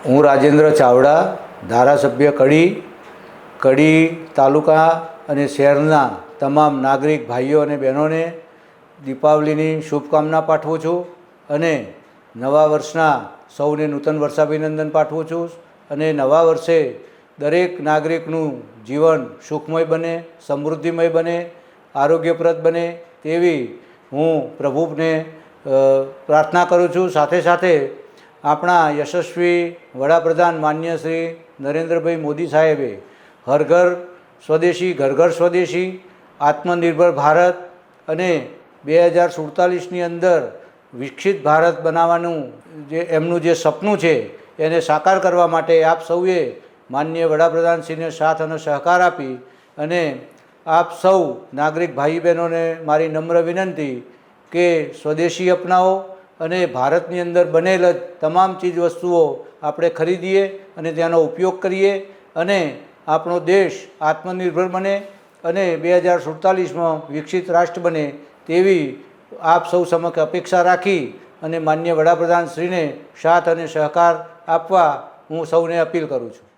હું રાજેન્દ્ર ચાવડા, ધારાસભ્ય કડી તાલુકા અને શહેરના તમામ નાગરિક ભાઈઓ અને બહેનોને દીપાવલીની શુભકામના પાઠવું છું અને નવા વર્ષના સૌને નૂતન વર્ષાભિનંદન પાઠવું છું અને નવા વર્ષે દરેક નાગરિકનું જીવન સુખમય બને, સમૃદ્ધિમય બને, આરોગ્યપ્રદ બને તેવી હું પ્રભુને પ્રાર્થના કરું છું। સાથે સાથે આપણા યશસ્વી વડાપ્રધાન માન્ય શ્રી નરેન્દ્રભાઈ મોદી સાહેબે હર ઘર સ્વદેશી, ઘર ઘર સ્વદેશી, આત્મનિર્ભર ભારત અને 2047ની અંદર વિકસિત ભારત બનાવવાનું એમનું જે સપનું છે એને સાકાર કરવા માટે આપ સૌએ માનનીય વડાપ્રધાનશ્રીને સાથ અને સહકાર આપી અને આપ સૌ નાગરિક ભાઈ બહેનોને મારી નમ્ર વિનંતી કે સ્વદેશી અપનાવો અને ભારતની અંદર બનેલ તમામ ચીજ વસ્તુઓ આપણે ખરીદીએ અને તેનો ઉપયોગ કરીએ અને આપણો દેશ આત્મનિર્ભર બને અને 2047માં વિકસિત રાષ્ટ્ર બને તેવી આપ સૌ સમક્ષ અપેક્ષા રાખી અને માનનીય વડાપ્રધાનશ્રીને સાથ અને સહકાર આપવા હું સૌને અપીલ કરું છું।